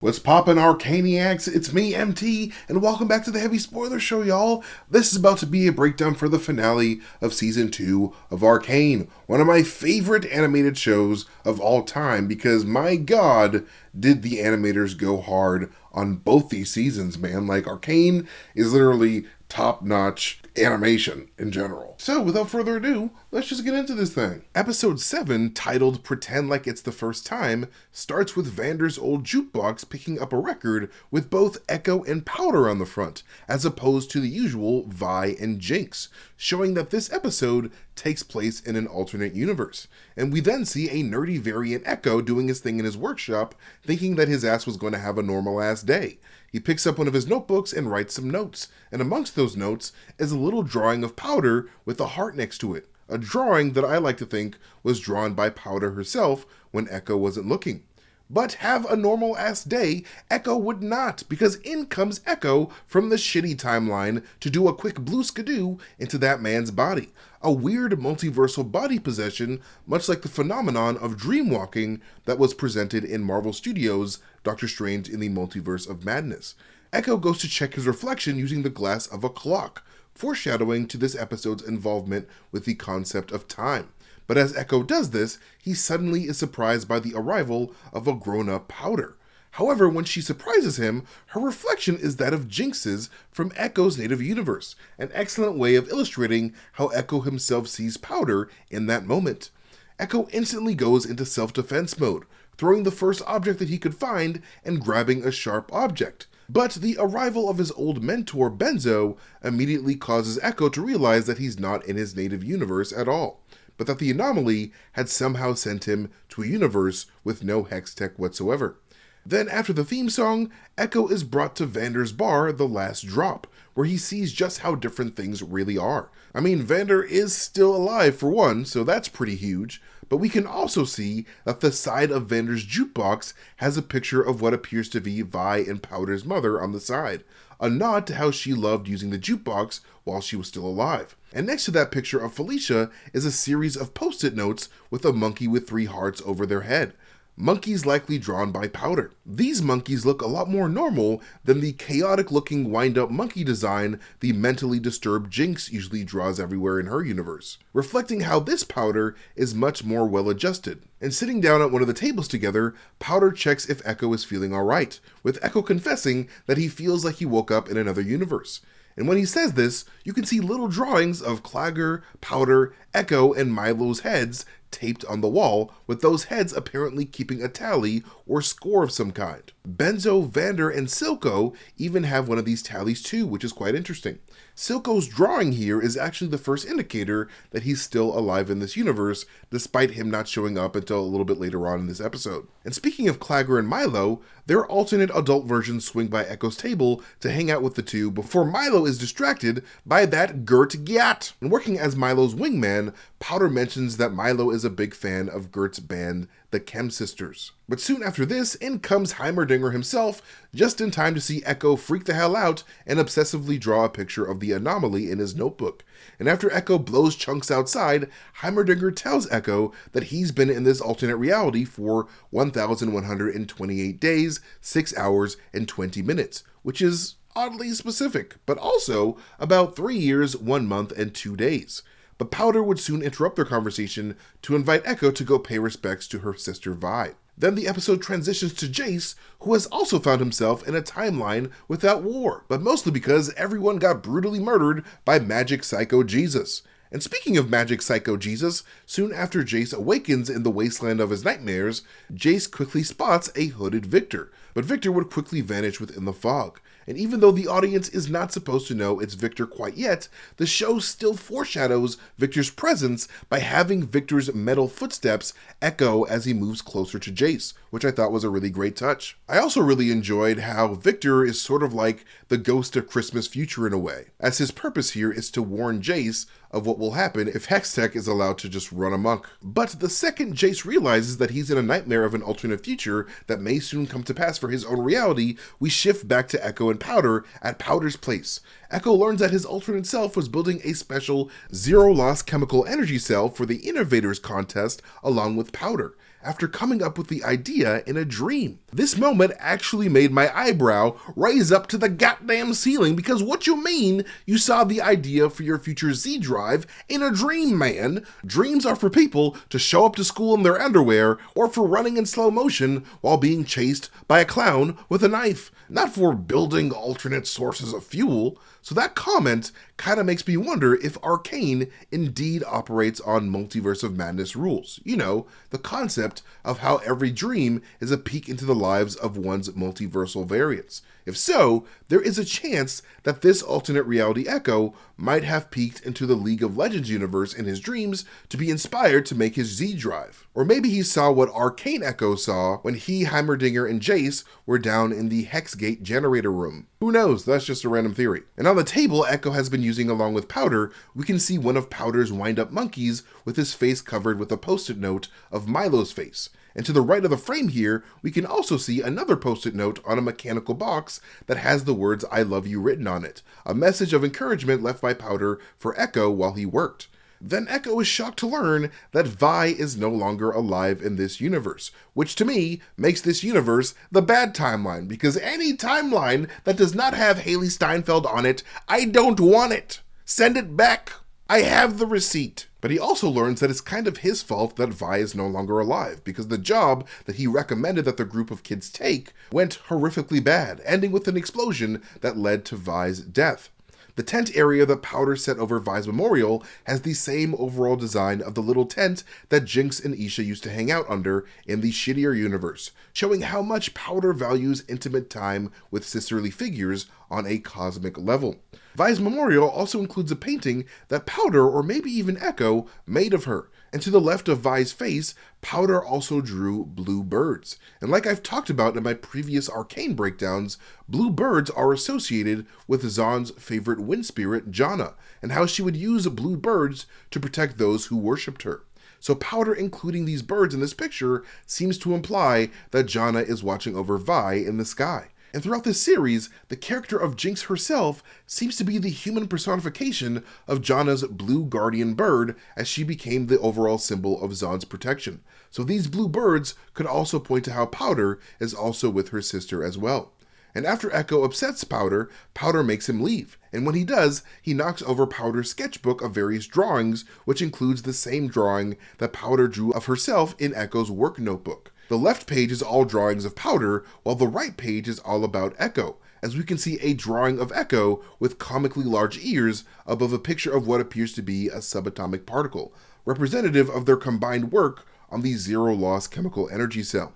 What's poppin', Arcaniacs? It's me, MT, and welcome back to the Heavy Spoiler Show, y'all. This is about to be a breakdown for the finale of Season 2 of Arcane, one of my favorite animated shows of all time, because my god, did the animators go hard on both these seasons, man. Like, Arcane is literally top-notch animation in general. So, without further ado, let's just get into this thing. Episode 7, titled Pretend Like It's the First Time, starts with Vander's old jukebox picking up a record with both Echo and Powder on the front, as opposed to the usual Vi and Jinx, showing that this episode takes place in an alternate universe. And we then see a nerdy variant Echo doing his thing in his workshop, thinking that his ass was going to have a normal-ass day. He picks up one of his notebooks and writes some notes, and amongst those notes is a little drawing of Powder with a heart next to it. A drawing that I like to think was drawn by Powder herself when Echo wasn't looking. But have a normal-ass day, Echo would not, because in comes Echo from the shitty timeline to do a quick blue skidoo into that man's body. A weird multiversal body possession, much like the phenomenon of dreamwalking that was presented in Marvel Studios' Doctor Strange in the Multiverse of Madness. Echo goes to check his reflection using the glass of a clock, foreshadowing to this episode's involvement with the concept of time. But as Echo does this, he suddenly is surprised by the arrival of a grown-up Powder. However, when she surprises him, her reflection is that of Jinx's from Echo's native universe, an excellent way of illustrating how Echo himself sees Powder in that moment. Echo instantly goes into self-defense mode, throwing the first object that he could find and grabbing a sharp object. But the arrival of his old mentor, Benzo, immediately causes Echo to realize that he's not in his native universe at all, but that the anomaly had somehow sent him to a universe with no hex tech whatsoever. Then after the theme song, Echo is brought to Vander's bar, The Last Drop, where he sees just how different things really are. I mean, Vander is still alive for one, so that's pretty huge, but we can also see that the side of Vander's jukebox has a picture of what appears to be Vi and Powder's mother on the side, a nod to how she loved using the jukebox while she was still alive. And next to that picture of Felicia is a series of post-it notes with a monkey with 3 hearts over their head. Monkeys likely drawn by Powder. These monkeys look a lot more normal than the chaotic-looking wind-up monkey design the mentally disturbed Jinx usually draws everywhere in her universe, reflecting how this Powder is much more well-adjusted. And sitting down at one of the tables together, Powder checks if Echo is feeling alright, with Echo confessing that he feels like he woke up in another universe. And when he says this, you can see little drawings of Clagger, Powder, Echo, and Milo's heads taped on the wall, with those heads apparently keeping a tally or score of some kind. Benzo, Vander, and Silco even have one of these tallies too, which is quite interesting. Silco's drawing here is actually the first indicator that he's still alive in this universe, despite him not showing up until a little bit later on in this episode. And speaking of Clagger and Milo, their alternate adult versions swing by Echo's table to hang out with the two before Milo is distracted by that Gert Gyat. And working as Milo's wingman, Powder mentions that Milo is a big fan of Gert's band, the Chem Sisters. But soon after this, in comes Heimerdinger himself, just in time to see Echo freak the hell out and obsessively draw a picture of the anomaly in his notebook. And after Echo blows chunks outside, Heimerdinger tells Echo that he's been in this alternate reality for 1,128 days, 6 hours, and 20 minutes, which is oddly specific, but also about 3 years, 1 month, and 2 days. But Powder would soon interrupt their conversation to invite Echo to go pay respects to her sister Vi. Then the episode transitions to Jace, who has also found himself in a timeline without war, but mostly because everyone got brutally murdered by Magic Psycho Jesus. And speaking of Magic Psycho Jesus, soon after Jace awakens in the wasteland of his nightmares, Jace quickly spots a hooded Victor, but Victor would quickly vanish within the fog. And even though the audience is not supposed to know it's Victor quite yet, the show still foreshadows Victor's presence by having Victor's metal footsteps echo as he moves closer to Jace, which I thought was a really great touch. I also really enjoyed how Victor is sort of like the ghost of Christmas future in a way, as his purpose here is to warn Jace of what will happen if Hextech is allowed to just run amok. But the second Jace realizes that he's in a nightmare of an alternate future that may soon come to pass for his own reality, we shift back to Echo and Powder at Powder's place. Echo learns that his alternate self was building a special zero-loss chemical energy cell for the Innovators contest along with Powder, after coming up with the idea in a dream. This moment actually made my eyebrow raise up to the goddamn ceiling, because what you mean you saw the idea for your future Z drive in a dream, man? Dreams are for people to show up to school in their underwear or for running in slow motion while being chased by a clown with a knife, not for building alternate sources of fuel. So that comment kind of makes me wonder if Arcane indeed operates on Multiverse of Madness rules. You know, the concept of how every dream is a peek into the lives of one's multiversal variants. If so, there is a chance that this alternate reality Echo might have peeked into the League of Legends universe in his dreams to be inspired to make his Z drive. Or maybe he saw what Arcane Echo saw when he, Heimerdinger, and Jace were down in the Hexgate generator room. Who knows? That's just a random theory. And on the table Echo has been using along with Powder, we can see one of Powder's wind-up monkeys with his face covered with a post-it note of Milo's face. And to the right of the frame here, we can also see another post-it note on a mechanical box that has the words "I love you" written on it, a message of encouragement left by Powder for Echo while he worked. Then Echo is shocked to learn that Vi is no longer alive in this universe, which to me makes this universe the bad timeline, because any timeline that does not have Hailie Steinfeld on it, I don't want it. Send it back. I have the receipt. But he also learns that it's kind of his fault that Vi is no longer alive, because the job that he recommended that the group of kids take went horrifically bad, ending with an explosion that led to Vi's death. The tent area that Powder set over Vi's memorial has the same overall design of the little tent that Jinx and Isha used to hang out under in the shittier universe, showing how much Powder values intimate time with sisterly figures on a cosmic level. Vi's memorial also includes a painting that Powder, or maybe even Echo, made of her. And to the left of Vi's face, Powder also drew blue birds. And like I've talked about in my previous Arcane breakdowns, blue birds are associated with Zaun's favorite wind spirit, Janna, and how she would use blue birds to protect those who worshipped her. So Powder including these birds in this picture seems to imply that Janna is watching over Vi in the sky. And throughout this series, the character of Jinx herself seems to be the human personification of Janna's blue guardian bird, as she became the overall symbol of Zaun's protection. So these blue birds could also point to how Powder is also with her sister as well. And after Echo upsets Powder, Powder makes him leave. And when he does, he knocks over Powder's sketchbook of various drawings, which includes the same drawing that Powder drew of herself in Echo's work notebook. The left page is all drawings of Powder, while the right page is all about Echo, as we can see a drawing of Echo with comically large ears above a picture of what appears to be a subatomic particle, representative of their combined work on the zero-loss chemical energy cell.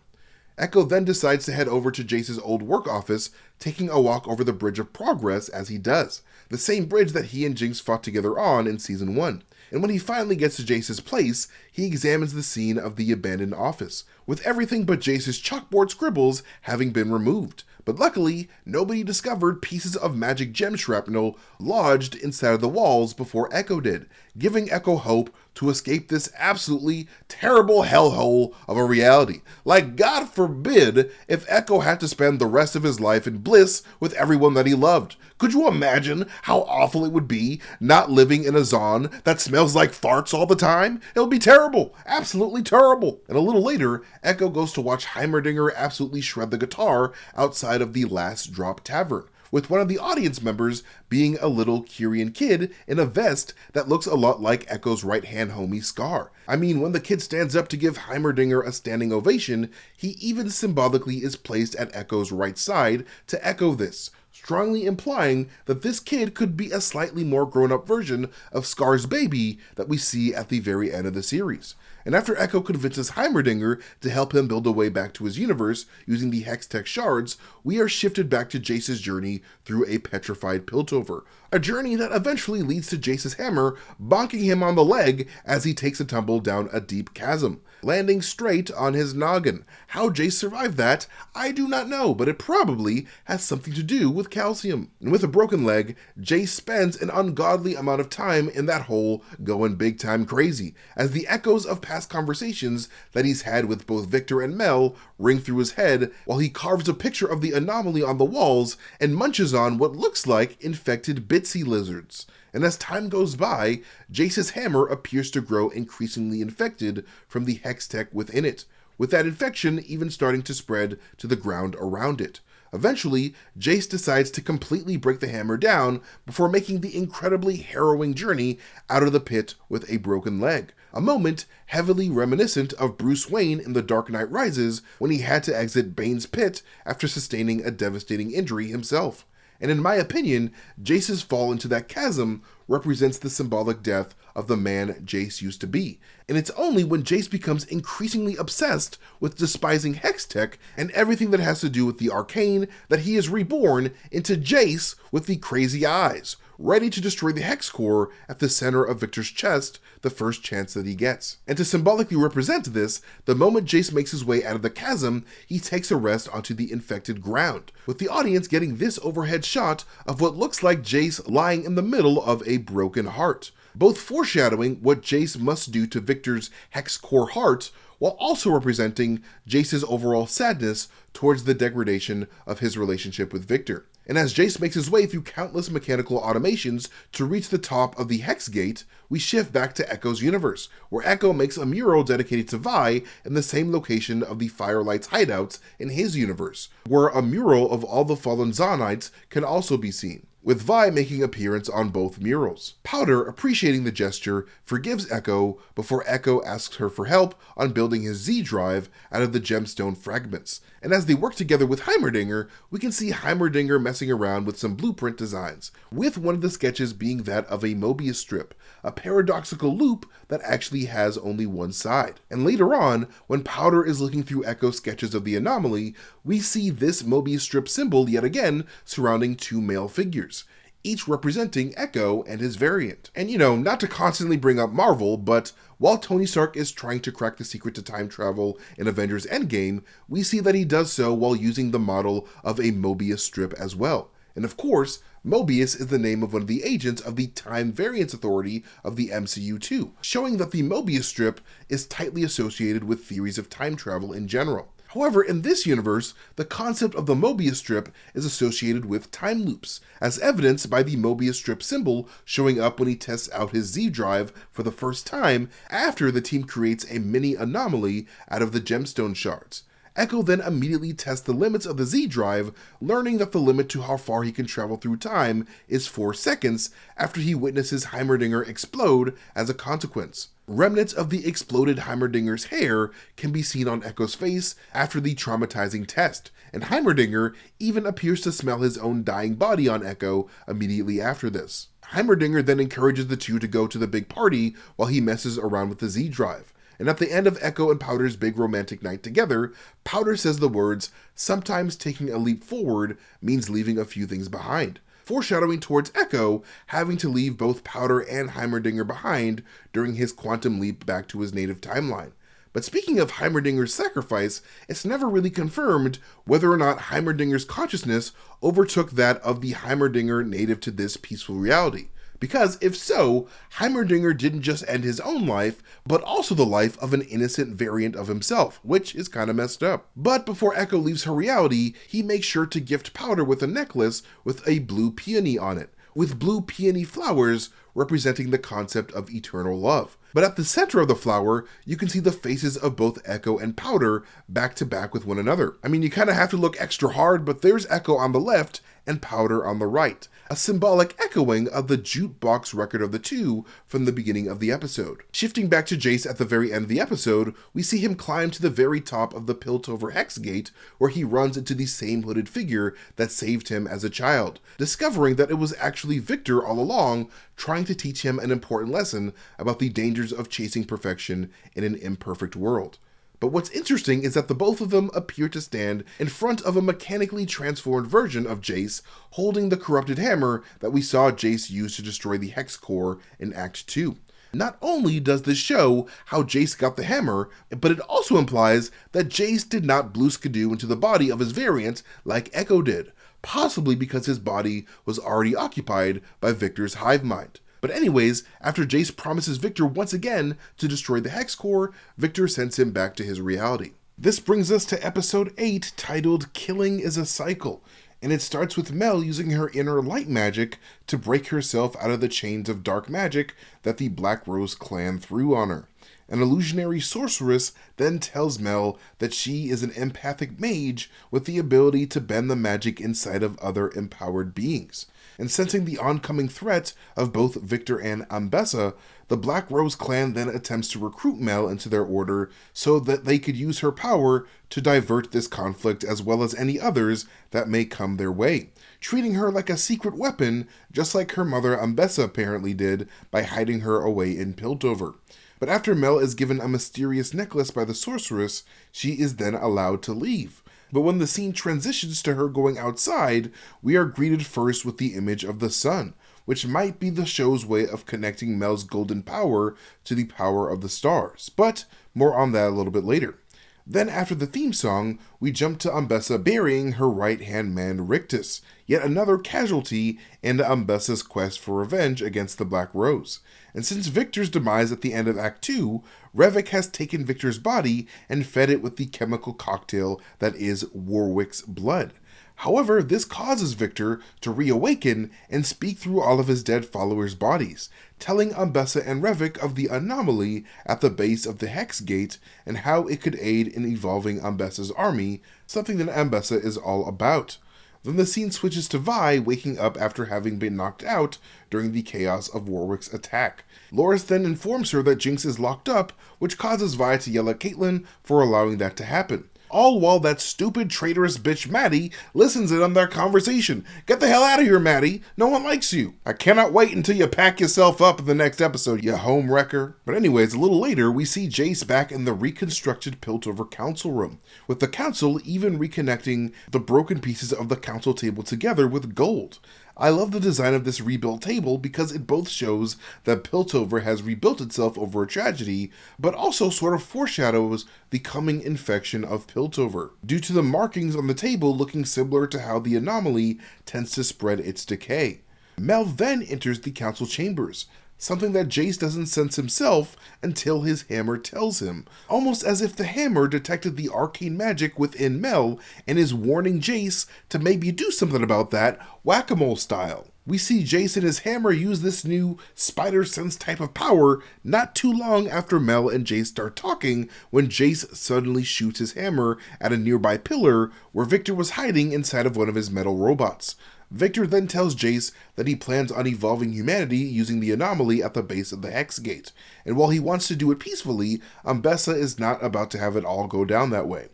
Echo then decides to head over to Jace's old work office, taking a walk over the Bridge of Progress as he does, the same bridge that he and Jinx fought together on in Season 1. And when he finally gets to Jace's place, he examines the scene of the abandoned office, with everything but Jace's chalkboard scribbles having been removed. But luckily, nobody discovered pieces of magic gem shrapnel lodged inside of the walls before Echo did, giving Echo hope to escape this absolutely terrible hellhole of a reality. Like, God forbid if Echo had to spend the rest of his life in bliss with everyone that he loved. Could you imagine how awful it would be not living in a Zaun that smells like farts all the time? It would be terrible. Absolutely terrible. And a little later, Echo goes to watch Heimerdinger absolutely shred the guitar outside of the Last Drop Tavern, with one of the audience members being a little Kyrian kid in a vest that looks a lot like Echo's right-hand homie Scar. I mean, when the kid stands up to give Heimerdinger a standing ovation, he even symbolically is placed at Echo's right side to echo this, strongly implying that this kid could be a slightly more grown-up version of Scar's baby that we see at the very end of the series. And after Echo convinces Heimerdinger to help him build a way back to his universe using the Hextech shards, we are shifted back to Jace's journey through a petrified Piltover. A journey that eventually leads to Jace's hammer bonking him on the leg as he takes a tumble down a deep chasm, landing straight on his noggin. How Jace survived that, I do not know, but it probably has something to do with calcium. And with a broken leg, Jace spends an ungodly amount of time in that hole going big time crazy, as the echoes of past conversations that he's had with both Victor and Mel ring through his head while he carves a picture of the anomaly on the walls and munches on what looks like infected Bitsy lizards. And as time goes by, Jace's hammer appears to grow increasingly infected from the Hextech within it, with that infection even starting to spread to the ground around it. Eventually, Jace decides to completely break the hammer down before making the incredibly harrowing journey out of the pit with a broken leg, a moment heavily reminiscent of Bruce Wayne in The Dark Knight Rises when he had to exit Bane's pit after sustaining a devastating injury himself. And in my opinion, Jace's fall into that chasm represents the symbolic death of the man Jace used to be. And it's only when Jace becomes increasingly obsessed with despising Hextech and everything that has to do with the Arcane that he is reborn into Jace with the crazy eyes, ready to destroy the Hex Core at the center of Victor's chest the first chance that he gets. And to symbolically represent this, the moment Jace makes his way out of the chasm, he takes a rest onto the infected ground, with the audience getting this overhead shot of what looks like Jace lying in the middle of a broken heart, both foreshadowing what Jace must do to Victor's Hex Core heart, while also representing Jace's overall sadness towards the degradation of his relationship with Victor. And as Jace makes his way through countless mechanical automations to reach the top of the Hex Gate, we shift back to Echo's universe, where Echo makes a mural dedicated to Vi in the same location of the Firelight's hideouts in his universe, where a mural of all the fallen Zaunites can also be seen, with Vi making appearance on both murals. Powder, appreciating the gesture, forgives Echo before Echo asks her for help on building his Z drive out of the gemstone fragments. And as they work together with Heimerdinger, we can see Heimerdinger messing around with some blueprint designs, with one of the sketches being that of a Mobius strip, a paradoxical loop that actually has only one side. And later on, when Powder is looking through Echo's sketches of the anomaly, we see this Mobius strip symbol yet again surrounding two male figures, each representing Echo and his variant. And not to constantly bring up Marvel, but while Tony Stark is trying to crack the secret to time travel in Avengers Endgame, we see that he does so while using the model of a Mobius strip as well. And of course, Mobius is the name of one of the agents of the Time Variance Authority of the MCU too, showing that the Mobius strip is tightly associated with theories of time travel in general. However, in this universe, the concept of the Mobius strip is associated with time loops, as evidenced by the Mobius strip symbol showing up when he tests out his Z drive for the first time after the team creates a mini anomaly out of the gemstone shards. Echo then immediately tests the limits of the Z drive, learning that the limit to how far he can travel through time is 4 seconds after he witnesses Heimerdinger explode as a consequence. Remnants of the exploded Heimerdinger's hair can be seen on Echo's face after the traumatizing test, and Heimerdinger even appears to smell his own dying body on Echo immediately after this. Heimerdinger then encourages the two to go to the big party while he messes around with the Z drive. And at the end of Echo and Powder's big romantic night together, Powder says the words, "Sometimes taking a leap forward means leaving a few things behind," foreshadowing towards Echo having to leave both Powder and Heimerdinger behind during his quantum leap back to his native timeline. But speaking of Heimerdinger's sacrifice, it's never really confirmed whether or not Heimerdinger's consciousness overtook that of the Heimerdinger native to this peaceful reality. Because if so, Heimerdinger didn't just end his own life, but also the life of an innocent variant of himself, which is kinda messed up. But before Echo leaves her reality, he makes sure to gift Powder with a necklace with a blue peony on it, with blue peony flowers representing the concept of eternal love. But at the center of the flower, you can see the faces of both Echo and Powder back to back with one another. I mean, you kinda have to look extra hard, but there's Echo on the left and Powder on the right, a symbolic echoing of the jukebox record of the two from the beginning of the episode. Shifting back to Jace at the very end of the episode, we see him climb to the very top of the Piltover Hex Gate, where he runs into the same hooded figure that saved him as a child, discovering that it was actually Victor all along, trying to teach him an important lesson about the dangers of chasing perfection in an imperfect world. But what's interesting is that the both of them appear to stand in front of a mechanically transformed version of Jace holding the corrupted hammer that we saw Jace use to destroy the Hex Core in Act 2. Not only does this show how Jace got the hammer, but it also implies that Jace did not blue skidoo into the body of his variant like Echo did, possibly because his body was already occupied by Victor's hive mind. But anyways, after Jace promises Victor once again to destroy the Hex Core, Victor sends him back to his reality. This brings us to episode 8, titled Killing is a Cycle, and it starts with Mel using her inner light magic to break herself out of the chains of dark magic that the Black Rose clan threw on her. An illusionary sorceress then tells Mel that she is an empathic mage with the ability to bend the magic inside of other empowered beings. And sensing the oncoming threat of both Victor and Ambessa, the Black Rose clan then attempts to recruit Mel into their order so that they could use her power to divert this conflict as well as any others that may come their way, treating her like a secret weapon, just like her mother Ambessa apparently did by hiding her away in Piltover. But after Mel is given a mysterious necklace by the sorceress, she is then allowed to leave. But when the scene transitions to her going outside, we are greeted first with the image of the sun, which might be the show's way of connecting Mel's golden power to the power of the stars. But more on that a little bit later. Then after the theme song, we jump to Ambessa burying her right-hand man Rictus, yet another casualty in Ambessa's quest for revenge against the Black Rose. And since Victor's demise at the end of Act 2, Revok has taken Victor's body and fed it with the chemical cocktail that is Warwick's blood. However, this causes Victor to reawaken and speak through all of his dead followers' bodies, telling Ambessa and Revok of the anomaly at the base of the Hex Gate and how it could aid in evolving Ambessa's army, something that Ambessa is all about. Then the scene switches to Vi waking up after having been knocked out during the chaos of Warwick's attack. Loris then informs her that Jinx is locked up, which causes Vi to yell at Caitlyn for allowing that to happen. All while that stupid traitorous bitch Maddie listens in on their conversation. Get the hell out of here, Maddie. No one likes you. I cannot wait until you pack yourself up in the next episode, you home wrecker. But anyways, a little later, we see Jace back in the reconstructed Piltover council room, with the council even reconnecting the broken pieces of the council table together with gold. I love the design of this rebuilt table because it both shows that Piltover has rebuilt itself over a tragedy, but also sort of foreshadows the coming infection of Piltover, due to the markings on the table looking similar to how the anomaly tends to spread its decay. Mel then enters the council chambers, something that Jace doesn't sense himself until his hammer tells him, almost as if the hammer detected the arcane magic within Mel and is warning Jace to maybe do something about that, whack-a-mole style. We see Jace and his hammer use this new spider sense type of power not too long after Mel and Jace start talking, when Jace suddenly shoots his hammer at a nearby pillar where Victor was hiding inside of one of his metal robots. Victor then tells Jace that he plans on evolving humanity using the anomaly at the base of the Hex Gate, and while he wants to do it peacefully, Ambessa is not about to have it all go down that way.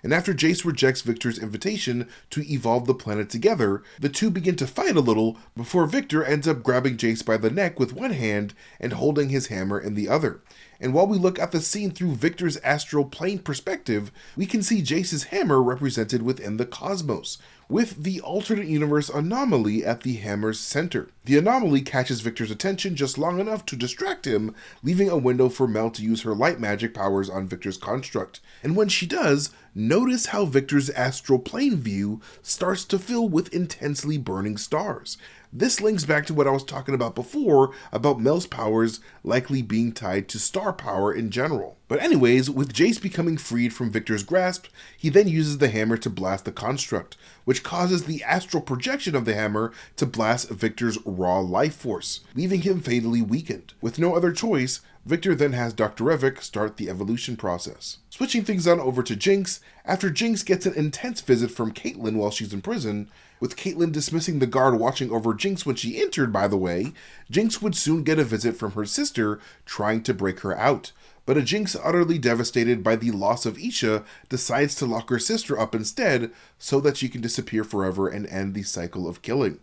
And after Jace rejects Victor's invitation to evolve the planet together, the two begin to fight a little before Victor ends up grabbing Jace by the neck with one hand and holding his hammer in the other. And while we look at the scene through Victor's astral plane perspective, we can see Jace's hammer represented within the cosmos, with the alternate universe anomaly at the hammer's center. The anomaly catches Victor's attention just long enough to distract him, leaving a window for Mel to use her light magic powers on Victor's construct. And when she does, notice how Victor's astral plane view starts to fill with intensely burning stars. This links back to what I was talking about before, about Mel's powers likely being tied to star power in general. But anyways, with Jace becoming freed from Victor's grasp, he then uses the hammer to blast the construct, which causes the astral projection of the hammer to blast Victor's raw life force, leaving him fatally weakened. With no other choice, Victor then has Dr. Revok start the evolution process. Switching things on over to Jinx, after Jinx gets an intense visit from Caitlyn while she's in prison, with Caitlyn dismissing the guard watching over Jinx when she entered, by the way, Jinx would soon get a visit from her sister trying to break her out. But a Jinx utterly devastated by the loss of Isha decides to lock her sister up instead so that she can disappear forever and end the cycle of killing.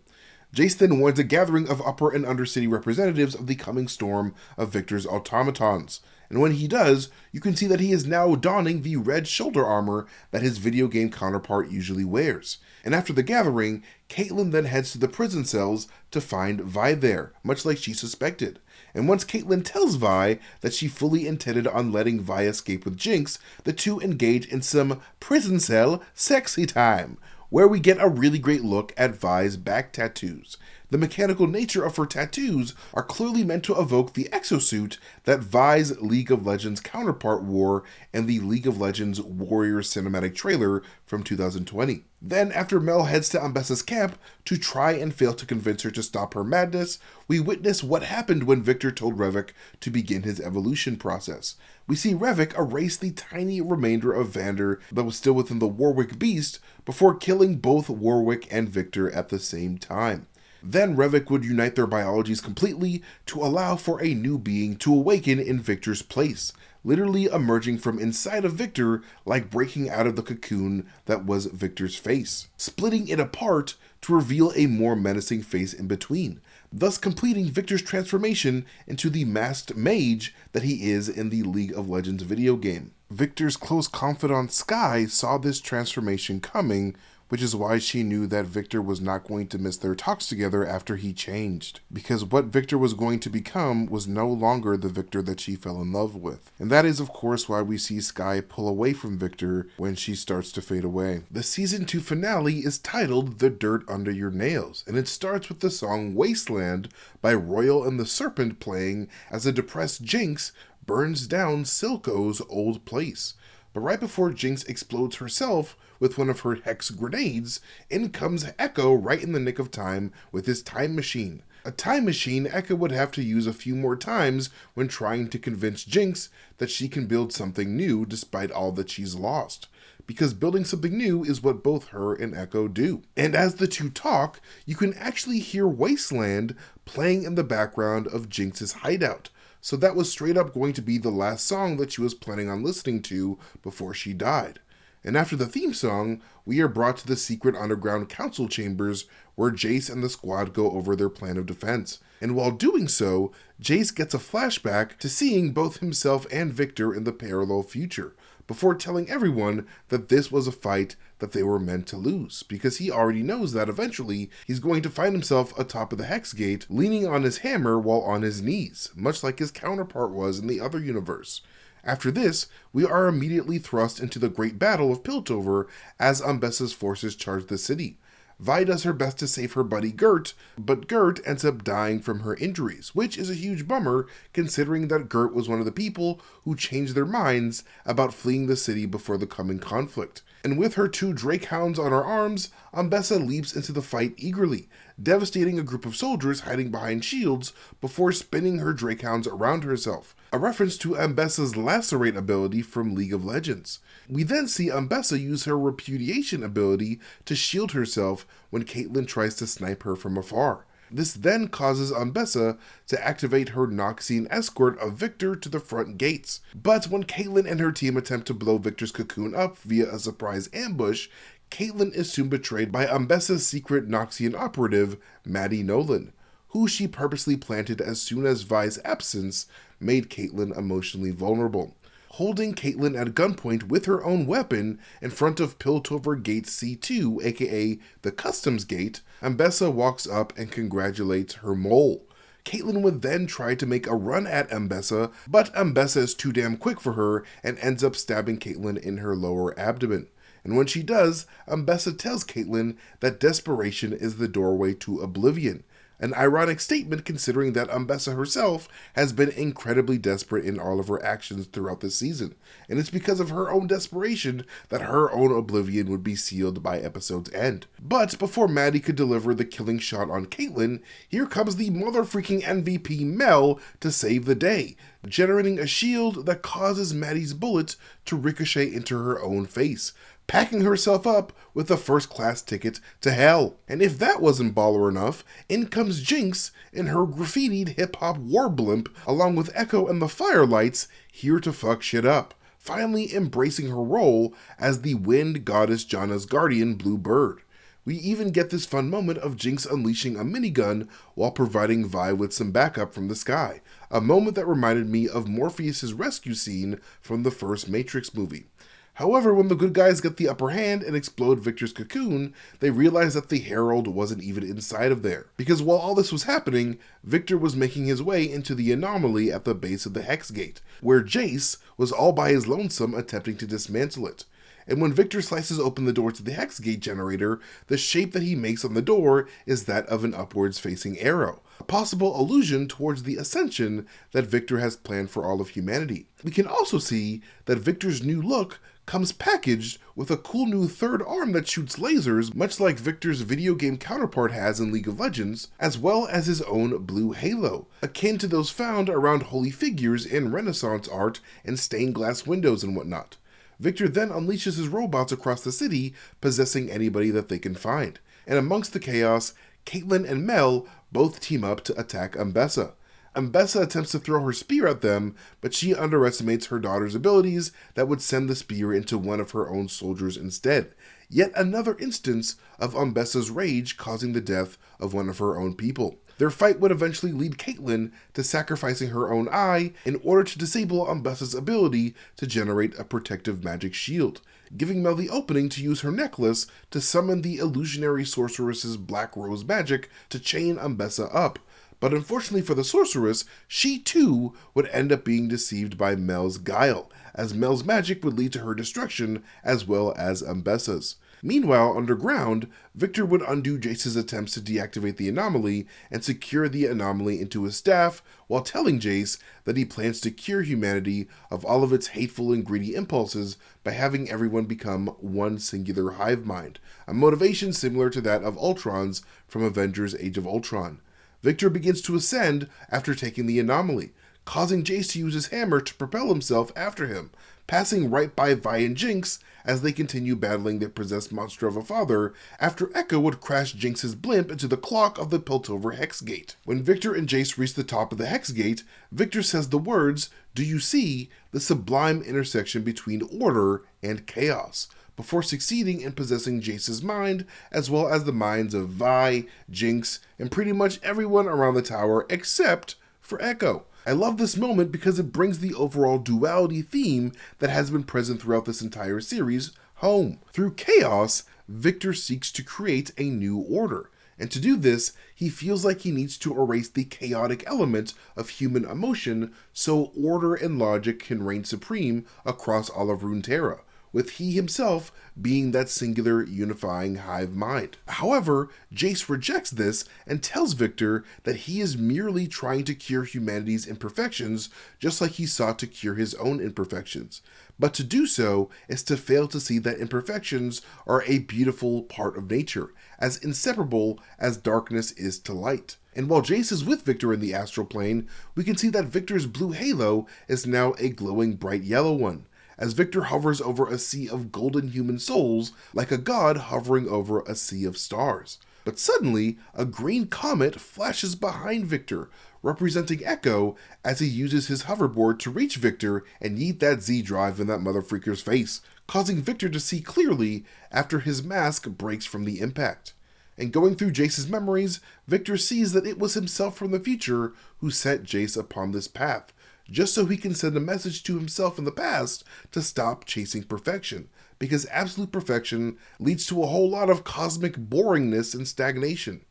Jace then warns a gathering of upper and undercity representatives of the coming storm of Victor's automatons. And when he does, you can see that he is now donning the red shoulder armor that his video game counterpart usually wears. And after the gathering, Caitlyn then heads to the prison cells to find Vi there, much like she suspected. And once Caitlyn tells Vi that she fully intended on letting Vi escape with Jinx, the two engage in some prison cell sexy time, where we get a really great look at Vi's back tattoos. The mechanical nature of her tattoos are clearly meant to evoke the exosuit that Vi's League of Legends counterpart wore in the League of Legends Warriors cinematic trailer from 2020. Then, after Mel heads to Ambessa's camp to try and fail to convince her to stop her madness, we witness what happened when Victor told Revok to begin his evolution process. We see Revok erase the tiny remainder of Vander that was still within the Warwick beast before killing both Warwick and Victor at the same time. Then Revok would unite their biologies completely to allow for a new being to awaken in Victor's place, literally emerging from inside of Victor like breaking out of the cocoon that was Victor's face, splitting it apart to reveal a more menacing face in between, thus completing Victor's transformation into the masked mage that he is in the League of Legends video game. Victor's close confidant Skye saw this transformation coming, which is why she knew that Victor was not going to miss their talks together after he changed, because what Victor was going to become was no longer the Victor that she fell in love with. And that is of course why we see Skye pull away from Victor when she starts to fade away. The Season 2 finale is titled The Dirt Under Your Nails, and it starts with the song Wasteland by Royal and the Serpent playing as a depressed Jinx burns down Silco's old place. But right before Jinx explodes herself with one of her hex grenades, in comes Echo right in the nick of time with his time machine. A time machine Echo would have to use a few more times when trying to convince Jinx that she can build something new despite all that she's lost. Because building something new is what both her and Echo do. And as the two talk, you can actually hear Wasteland playing in the background of Jinx's hideout. So that was straight up going to be the last song that she was planning on listening to before she died. And after the theme song, we are brought to the secret underground council chambers where Jace and the squad go over their plan of defense. And while doing so, Jace gets a flashback to seeing both himself and Victor in the parallel future, before telling everyone that this was a fight that they were meant to lose, because he already knows that eventually he's going to find himself atop of the Hex Gate, leaning on his hammer while on his knees, much like his counterpart was in the other universe. After this, we are immediately thrust into the Great Battle of Piltover as Ambessa's forces charge the city. Vi does her best to save her buddy Gert, but Gert ends up dying from her injuries, which is a huge bummer considering that Gert was one of the people who changed their minds about fleeing the city before the coming conflict. And with her 2 Drake Hounds on her arms, Ambessa leaps into the fight eagerly, devastating a group of soldiers hiding behind shields before spinning her Drake Hounds around herself, a reference to Ambessa's Lacerate ability from League of Legends. We then see Ambessa use her Repudiation ability to shield herself when Caitlyn tries to snipe her from afar. This then causes Ambessa to activate her Noxian escort of Victor to the front gates. But when Caitlyn and her team attempt to blow Victor's cocoon up via a surprise ambush, Caitlyn is soon betrayed by Ambessa's secret Noxian operative, Maddie Nolan, who she purposely planted as soon as Vi's absence made Caitlyn emotionally vulnerable. Holding Caitlyn at gunpoint with her own weapon in front of Piltover Gate C2, aka the Customs Gate, Ambessa walks up and congratulates her mole. Caitlyn would then try to make a run at Ambessa, but Ambessa is too damn quick for her and ends up stabbing Caitlyn in her lower abdomen. And when she does, Ambessa tells Caitlyn that desperation is the doorway to oblivion. An ironic statement considering that Ambessa herself has been incredibly desperate in all of her actions throughout the season, and it's because of her own desperation that her own oblivion would be sealed by episode's end. But before Maddie could deliver the killing shot on Caitlyn, here comes the motherfreaking MVP Mel to save the day, generating a shield that causes Maddie's bullets to ricochet into her own face, packing herself up with a first-class ticket to hell. And if that wasn't baller enough, in comes Jinx in her graffitied hip-hop war blimp, along with Echo and the Firelights, here to fuck shit up, finally embracing her role as the Wind Goddess Janna's guardian Blue Bird. We even get this fun moment of Jinx unleashing a minigun while providing Vi with some backup from the sky, a moment that reminded me of Morpheus' rescue scene from the first Matrix movie. However, when the good guys get the upper hand and explode Victor's cocoon, they realize that the Herald wasn't even inside of there. Because while all this was happening, Victor was making his way into the anomaly at the base of the Hex Gate, where Jace was all by his lonesome attempting to dismantle it. And when Victor slices open the door to the Hex Gate generator, the shape that he makes on the door is that of an upwards facing arrow, a possible allusion towards the ascension that Victor has planned for all of humanity. We can also see that Victor's new look comes packaged with a cool new third arm that shoots lasers, much like Victor's video game counterpart has in League of Legends, as well as his own blue halo, akin to those found around holy figures in Renaissance art and stained glass windows and whatnot. Victor then unleashes his robots across the city, possessing anybody that they can find. And amongst the chaos, Caitlyn and Mel both team up to attack Umbessa. Umbessa attempts to throw her spear at them, but she underestimates her daughter's abilities that would send the spear into one of her own soldiers instead. Yet another instance of Umbessa's rage causing the death of one of her own people. Their fight would eventually lead Caitlyn to sacrificing her own eye in order to disable Umbessa's ability to generate a protective magic shield, giving Mel the opening to use her necklace to summon the illusionary sorceress's Black Rose magic to chain Umbessa up. But unfortunately for the sorceress, she too would end up being deceived by Mel's guile, as Mel's magic would lead to her destruction as well as Umbessa's. Meanwhile, underground, Victor would undo Jace's attempts to deactivate the anomaly and secure the anomaly into his staff while telling Jace that he plans to cure humanity of all of its hateful and greedy impulses by having everyone become one singular hive mind, a motivation similar to that of Ultron's from Avengers Age of Ultron. Victor begins to ascend after taking the anomaly, causing Jace to use his hammer to propel himself after him, passing right by Vi and Jinx as they continue battling the possessed monster of a father after Echo would crash Jinx's blimp into the clock of the Piltover Hex Gate. When Victor and Jace reach the top of the Hex Gate, Victor says the words, "Do you see the sublime intersection between order and chaos?" before succeeding in possessing Jace's mind, as well as the minds of Vi, Jinx, and pretty much everyone around the tower except for Echo. I love this moment because it brings the overall duality theme that has been present throughout this entire series home. Through chaos, Victor seeks to create a new order. And to do this, he feels like he needs to erase the chaotic element of human emotion so order and logic can reign supreme across all of Runeterra, with he himself being that singular unifying hive mind. However, Jace rejects this and tells Victor that he is merely trying to cure humanity's imperfections just like he sought to cure his own imperfections. But to do so is to fail to see that imperfections are a beautiful part of nature, as inseparable as darkness is to light. And while Jace is with Victor in the astral plane, we can see that Victor's blue halo is now a glowing bright yellow one, as Victor hovers over a sea of golden human souls like a god hovering over a sea of stars. But suddenly, a green comet flashes behind Victor, representing Echo as he uses his hoverboard to reach Victor and yeet that Z-drive in that motherfreaker's face, causing Victor to see clearly after his mask breaks from the impact. And going through Jace's memories, Victor sees that it was himself from the future who set Jace upon this path, just so he can send a message to himself in the past to stop chasing perfection, because absolute perfection leads to a whole lot of cosmic boringness and stagnation.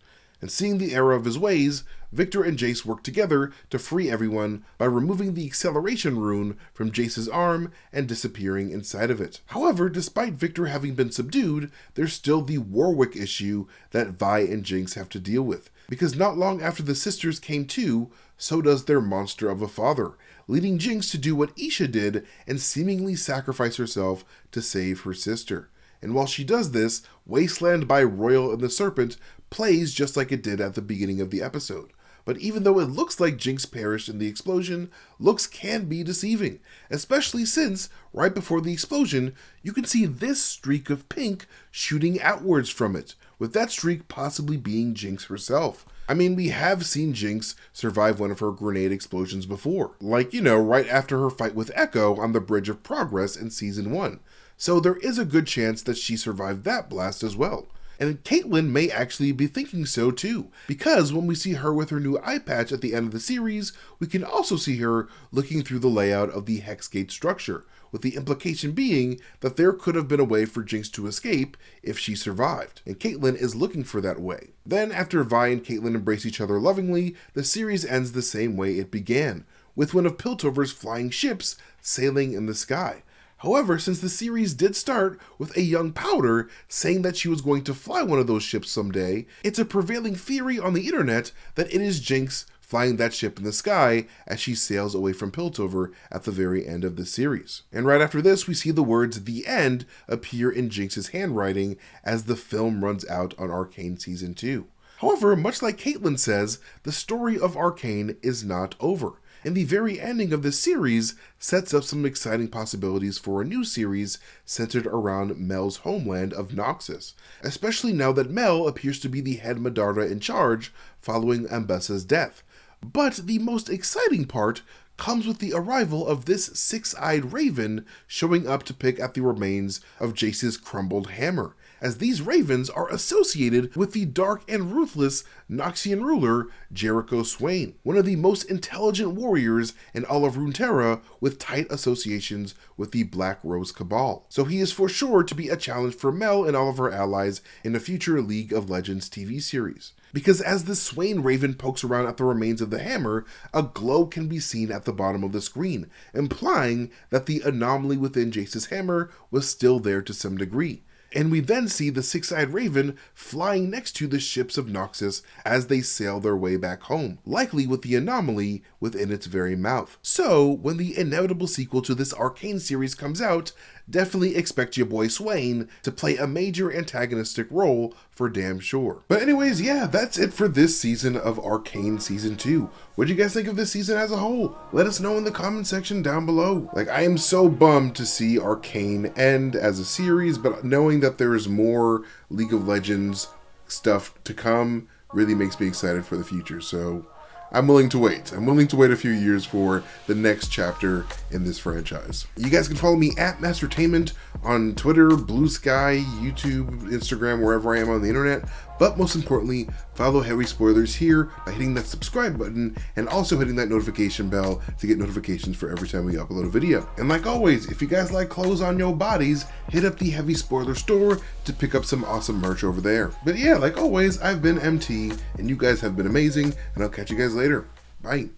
And seeing the error of his ways, Victor and Jace work together to free everyone by removing the acceleration rune from Jace's arm and disappearing inside of it. However, despite Victor having been subdued, there's still the Warwick issue that Vi and Jinx have to deal with, because not long after the sisters came to, so does their monster of a father, leading Jinx to do what Isha did and seemingly sacrifice herself to save her sister. And while she does this, Wasteland by Royal and the Serpent plays just like it did at the beginning of the episode. But even though it looks like Jinx perished in the explosion, looks can be deceiving, especially since, right before the explosion, you can see this streak of pink shooting outwards from it, with that streak possibly being Jinx herself. I mean, we have seen Jinx survive one of her grenade explosions before, like, right after her fight with Echo on the Bridge of Progress in Season 1, so there is a good chance that she survived that blast as well. And Caitlyn may actually be thinking so too, because when we see her with her new eye patch at the end of the series, we can also see her looking through the layout of the Hexgate structure, with the implication being that there could have been a way for Jinx to escape if she survived, and Caitlyn is looking for that way. Then, after Vi and Caitlyn embrace each other lovingly, the series ends the same way it began, with one of Piltover's flying ships sailing in the sky. However, since the series did start with a young Powder saying that she was going to fly one of those ships someday, it's a prevailing theory on the internet that it is Jinx flying that ship in the sky as she sails away from Piltover at the very end of the series. And right after this, we see the words "The End" appear in Jinx's handwriting as the film runs out on Arcane Season 2. However, much like Caitlin says, the story of Arcane is not over, and the very ending of this series sets up some exciting possibilities for a new series centered around Mel's homeland of Noxus, especially now that Mel appears to be the head Medarda in charge following Ambessa's death. But the most exciting part comes with the arrival of this six-eyed raven showing up to pick at the remains of Jace's crumbled hammer, as these ravens are associated with the dark and ruthless Noxian ruler Jericho Swain, one of the most intelligent warriors in all of Runeterra with tight associations with the Black Rose Cabal. So he is for sure to be a challenge for Mel and all of her allies in a future League of Legends TV series. Because as the Swain Raven pokes around at the remains of the hammer, a glow can be seen at the bottom of the screen, implying that the anomaly within Jace's hammer was still there to some degree. And we then see the six-eyed raven flying next to the ships of Noxus as they sail their way back home, likely with the anomaly within its very mouth. So, when the inevitable sequel to this Arcane series comes out, definitely expect your boy Swain to play a major antagonistic role for damn sure. But anyways, yeah, that's it for this season of Arcane Season 2. What do you guys think of this season as a whole? Let us know in the comment section down below. Like, I am so bummed to see Arcane end as a series, but knowing that there's more League of Legends stuff to come really makes me excited for the future, so I'm willing to wait. I'm willing to wait a few years for the next chapter in this franchise. You guys can follow me at Mastertainment on Twitter, Blue Sky, YouTube, Instagram, wherever I am on the internet. But most importantly, follow Heavy Spoilers here by hitting that subscribe button and also hitting that notification bell to get notifications for every time we upload a video. And like always, if you guys like clothes on your bodies, hit up the Heavy Spoiler store to pick up some awesome merch over there. But yeah, like always, I've been MT, and you guys have been amazing, and I'll catch you guys later. Bye.